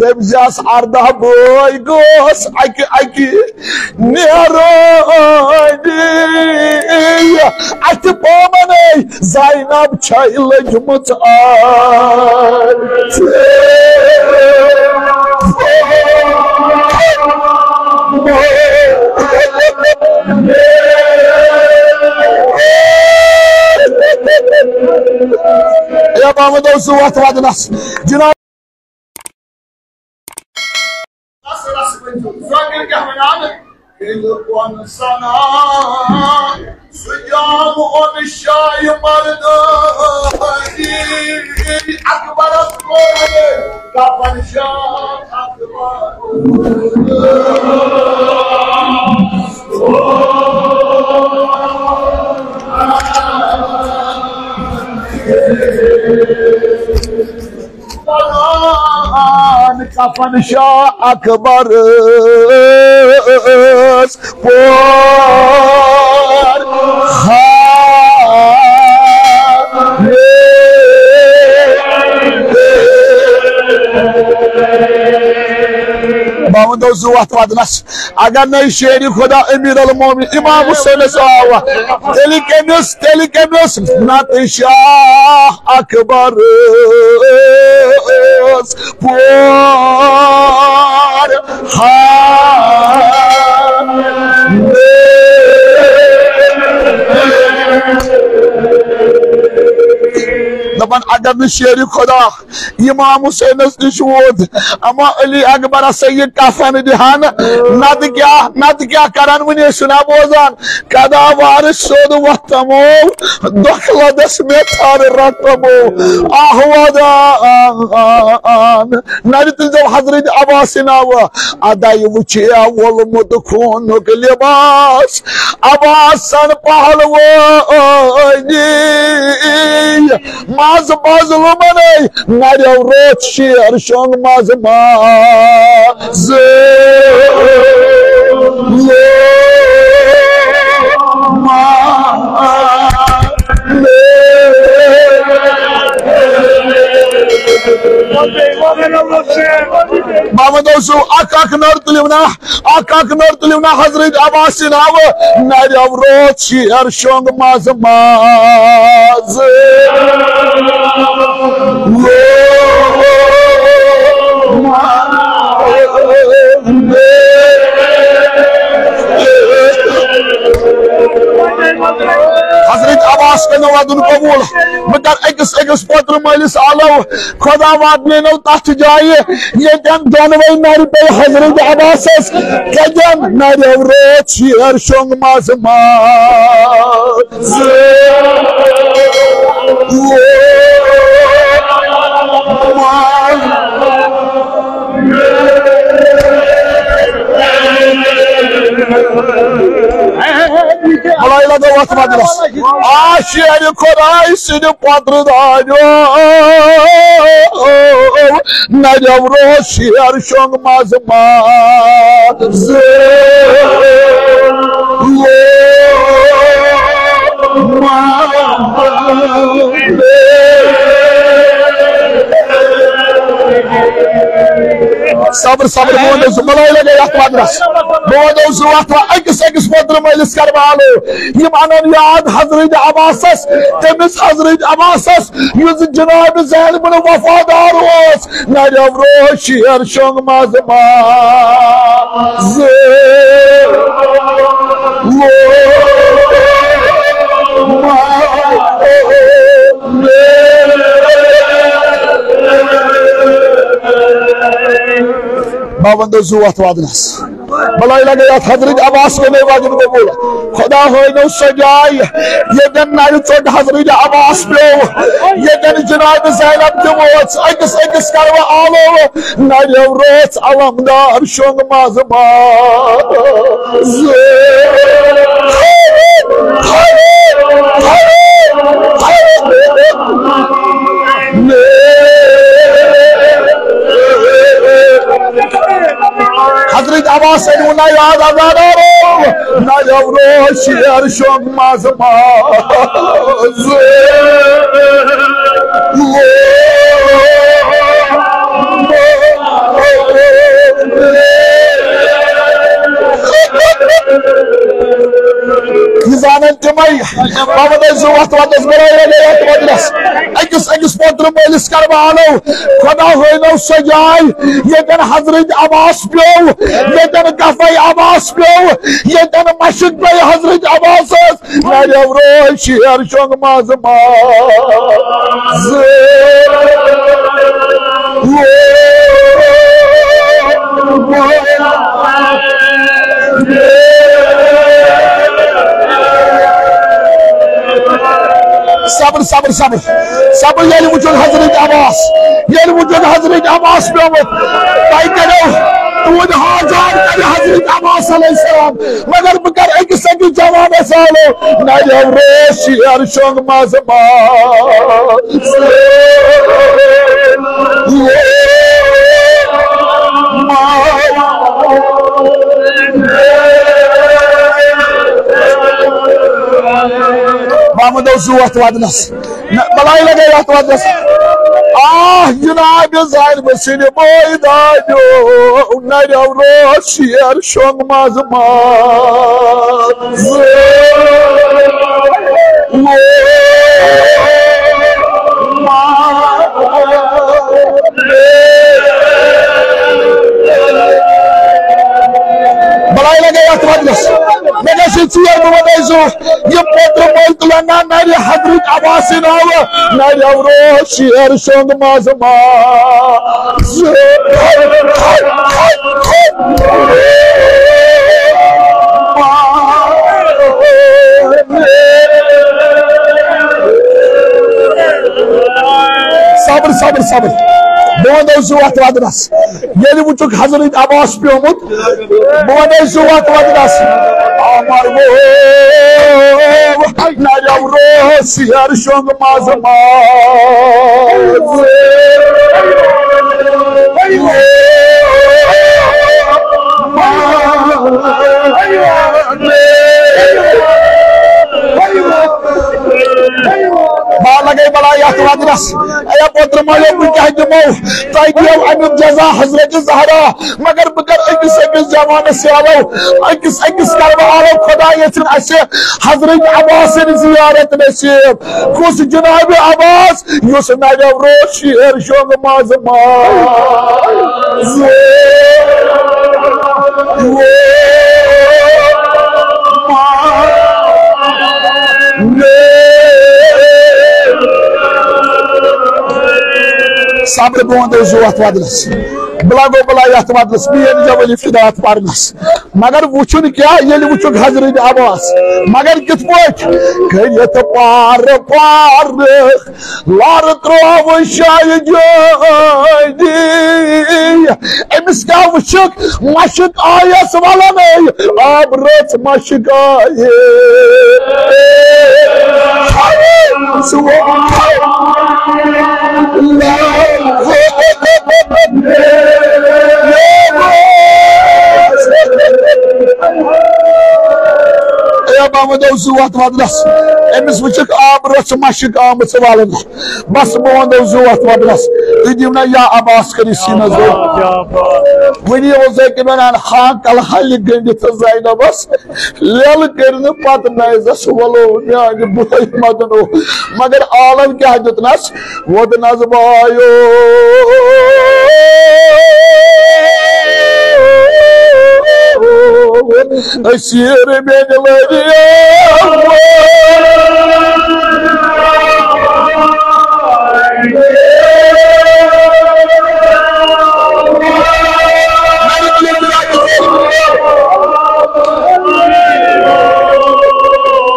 दमजस अर्दा बोई गोस अकि नेरो अत पामन ज़ैनब छै लजमत या मोहम्मद वत वदनस जनाब कफन शाह अकबर अगर नहीं शेर खुदा अमीर मोमिन इमाम हुसैन आवा तेली कमिस नत शाह अकबर दपन अगर न शेर खुदा इमाम हुसैन नश वोत अमा अली अकबर सैयद कफन दिहान नत क्या करन वने सुना बोजान कदा वार सोद वतमो दखलदस में थार रतमो आहवादान नरित जो हजरत अब्बास नाव अदाय वुचिया वोलमुद खूनुक लिबास अब्बासन पहलवो माज बाजलू मने नरियो रोच शेर शोंग माज माज मोहम्मद अक नर तुलिवना हजरत अब्बास नाव नरियो रोच शेर शोंग माज माज हजरत अब्बास कनो वदन कबूल मगर अकिस पोत्र मलिस आलो खुदा वादनो तथ जाय येतन दोनवे नर पे हजरत अब्बास कजन नर रोच शेर शोंग माज माज शेर खुदाई सिद पत्र दानो नजब रो शेर शोंग माज माज सब्र सब्र मलाई लगे अकिस पोत्र मलिस करवालो यम अनन याद हजरत अब्बासस तमिस हजरत अब्बासस युस जनाब ज़ैनब वफादार ओस नरियो रो शेर शोंग माज माज बाबंदो जुवत वादनस मलाई लगे हजरत अब्बास के वाजिब को बोला खुदा हो नो सजाय ये जन नाय चोट हजरत अब्बास पे ये जन जनाब ज़ैनब जमोत अकिस करवा आलो नाय रोच अलमदार शोंग माज माज हजरत अब्बास ना याद आजादारो ना रो शेर शोंग माज माज Zanen tümay, babada zuvat vadas beraya gaya vadras. Ekis potru melis karvano, Khuda hoino sajay. Yeden Hazrat Abbas pyo, yeden Kafay Abbas pyo, yeden Mashid Bey Hazrat Abbas. Nayavro şiir şong mazma. Sabır sabır sabır. Sabır yeni vücut Hazreti Abbas. Yeni vücut Hazreti Abbas diyor. Baykalo. Tuğun hazar kari Hazreti Abbas aleyhisselam. Magar bıkar ikisi ki cevabı sağlı. Nayavro şiir şong mazma. Mahmud Zuhat Wadnas. Balay lagay Zuhat Wadnas. Ah, Yunabi Zayn Basini Boy Dayo. Nayavro şiir şong mazma. Balay lagay Zuhat Wadnas. Negasi ciar memadaizu, ye potro moitulana nari Hazrat Abbasin awa, nari avro şiir şong mazma. Sabır sabır sabır. Boğada Zuhat Wadnas. Yeni buçuk Hazret Abbas piyomut. Boğada Zuhat Wadnas. Amar bo. Nayavro şiir şong mazma. Balagay balayat Wadnas. Aya potru mayo mujahidmo. Taydiyav anum jaza Hazreti Zahra. Magar bıkar ekis zamanı siyalo. Ekis karma alam Khuda yetin aşı. Hazreti Abbas'ın ziyaret nasip. Kus Cenab-ı Abbas. Yusuf Nayavro şiir şong mazma. Sabır boğanda Zuhat Wadnas. Blago balayat Wadnas. Bir yeni cevali fidat parnas. Magar vuçun kya yeni vuçuk Hazreti Abbas. Magar gitmoç. Kayet par par. Lar trov şaydi. Emis ka vuçuk. Maşık ayas valanay. Abret maşık ay. Mahmud Zuhat Wadnas. Emis buçuk abros maşık amısı valın. Bas Mahmud Zuhat Wadnas. Idimna ya Abbas krisina zo. Vini olsa ki ben han kal halli gendi tazayna bas. Lel kerini patnayza suvalo yani bulaymadın o. Magar alam ki hacetnas. Wadnas bayo. Aşir beneleri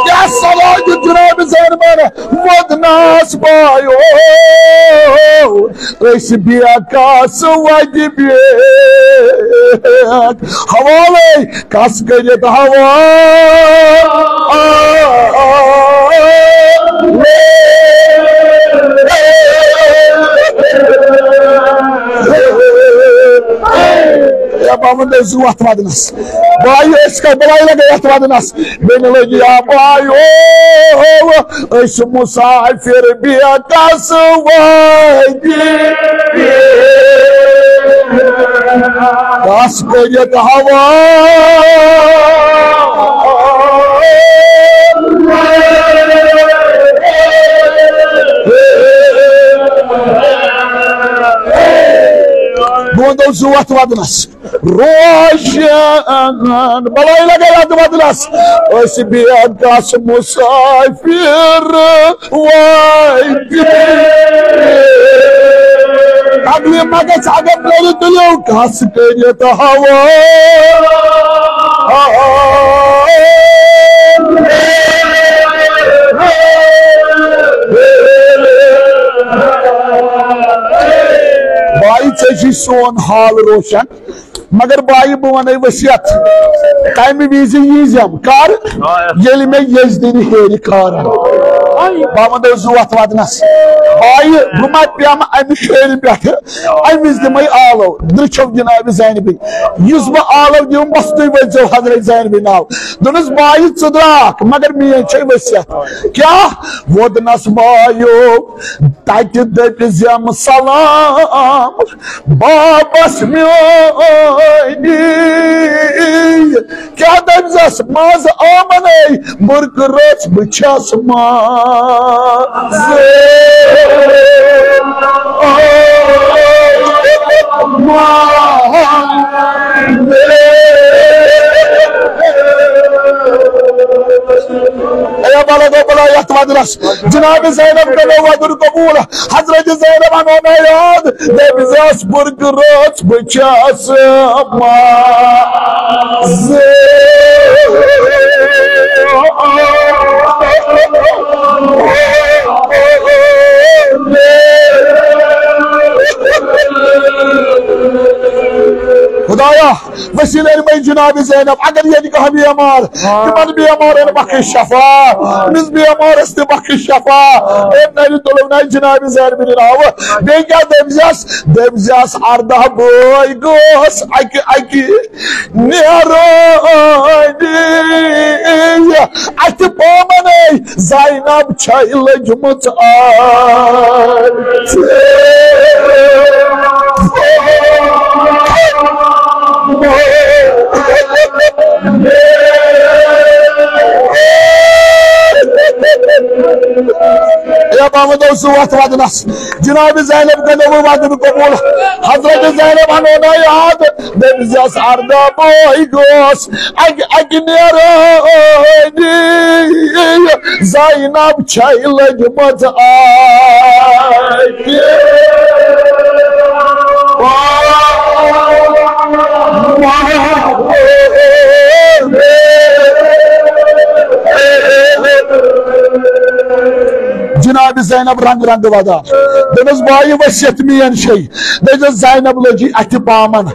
ya salatu Cenab-ı Zermane Wadnas bayo Reşbiya suvacibi Havalay kaskayet hava Ya Mahmud Zuhat Wadnas. Bayo eska balayla gayat Wadnas. Benelegi ya bayo. Es musafir biya kasvaydi. कस करियत हवा Bunda uzu atmadınız. Roşan balayla gel atmadınız. Ösi bir adas musafir vay. Aklıma geç adamları diliyor. Kas kıyet hava. By ची सोन हाल रोशन मगर by बह one वसियत तमि Vij यीजम कर ये मे यजदिन हेर खार बह वो जु अत वदनस बाई बह मा पेम अमि खेल पे अमिस दिम आलो दृचो जनाब जैनबी इस बह आलो दिम बस तुम वो हजरत जैनबी नाव दोनस बाई चुद्राक मगर मेन वसियत क्या वोदनस बायो तत दम सलाम बाबस मोनी क्या दमस मज आमन बुरक रोच बस जनाब ज़ैनब करो वदुर कबूल हजरत ज़ैनब अनो याद दबिज़ास बुर्ग रोच बचास खुदाया वसीले में जनाब ज़ैनब अगर ये कहा बीमार तिमन बीमार बख शफा मिस बीमार बख शफा नरी तुलव ना जनाब ज़ैनब नाव बे क्या दमजस अर्दा बोय गोस अकि नेरो अत पामन ज़ैनब छ लजमुत जनाब ज़ैनब करो वदन कबूल हजरत ज़ैनब अनो याद दमजस अर्दा बोय गोस अग्नेरो ज़ैनब छ लजमत जनाब ज़ैनब रंग रंग वदा दस बाई वसियत मीन शे दस ज़ैनब लगी अत पामन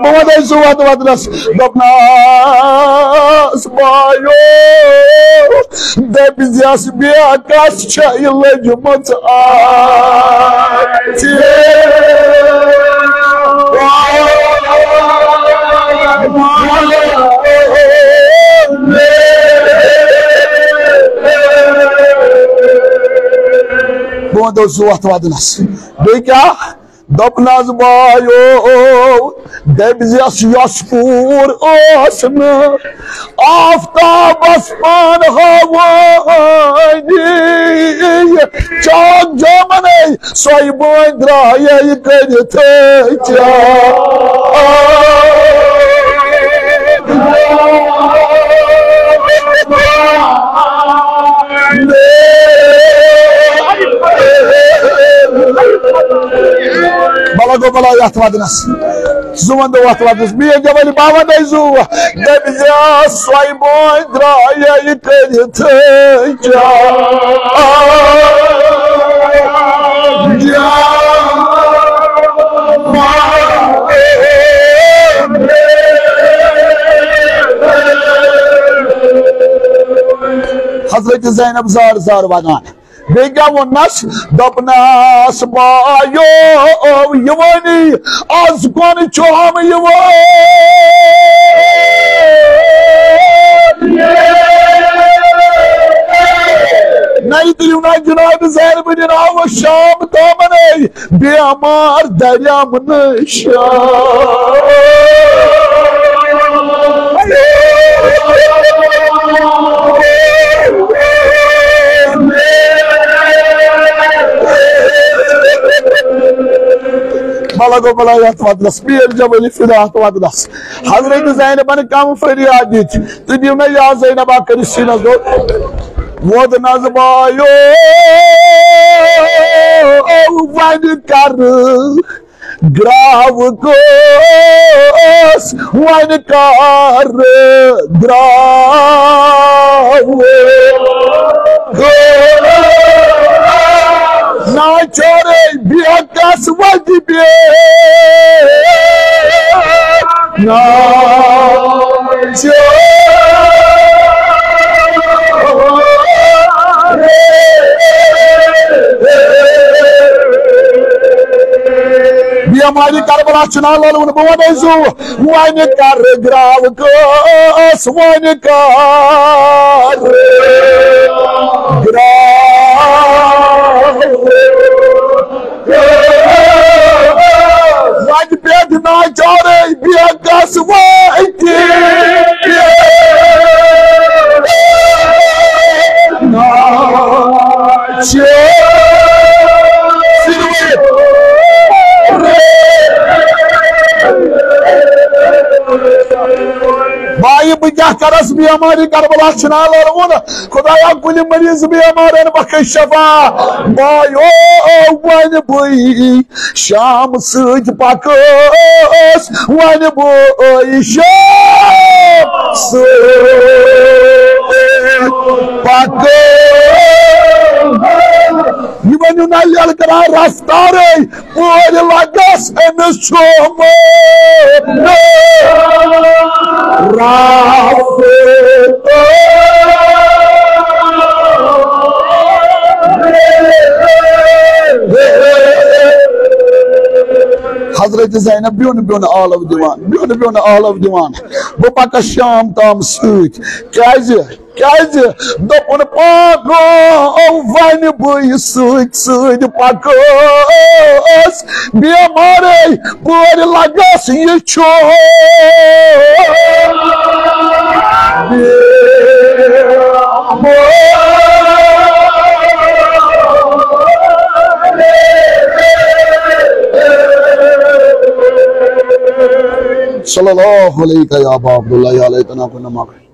बह वद वदनस दपनास बायो दबिजस बेकस छ लजमत बोंदो जुवत वदनस बे क्या दपनस बायो दबिजस यस्पूर ओसन आफ्ताबस पान हवानी चाक जमन सोय बोन द्राय करित बला गो बला यथ वदनस जुवन दो वथ वदनस मे जवल बावन जु दबिजा सोय बोन द्राय करित हजरत ज़ैनब जार जार वनान बेगा वनस दपनास बायो यवनी आज कौन चोम नहीं दिलू ना जनाब ज़ैनब नाव शाम तमन बेमार दरिया मन लगो बलायत वदनस बीर जबली फिदात वदनस हजरत ज़ैनबन कम फरियाद दिच तुदियो न या ज़ैनब करिसिना दो वदनस बायो वन कर ग्राव कोस वन कर ग्राव ना छोरे बियाकस वजिबे ना हमारी करबला चुना लो बोनेजू वन कर ग्राव कोस वन कर ग्राव वन पेट ना चोरे बियाकस वजी ना भाई क्या करस भी हमारी करबला चुना लो खुदाया कुल मरीज भी हमारे बख शफा भाई वन बुई शाम सूज पकोस वन बुई शाम पको ना यल करा रफ्तारे और लगस अमिस छोमो हजरत ज़ैनब ब्योन ब्योन आलव दिवान बह पक शाम ताम सूत दोपन पागो वन बुई सूत सूत पकोस बेमारे बोर लगस ये छो सल्लल्लाहु अलैहि या अबा अब्दुल्लाह या लैतना कुन्ना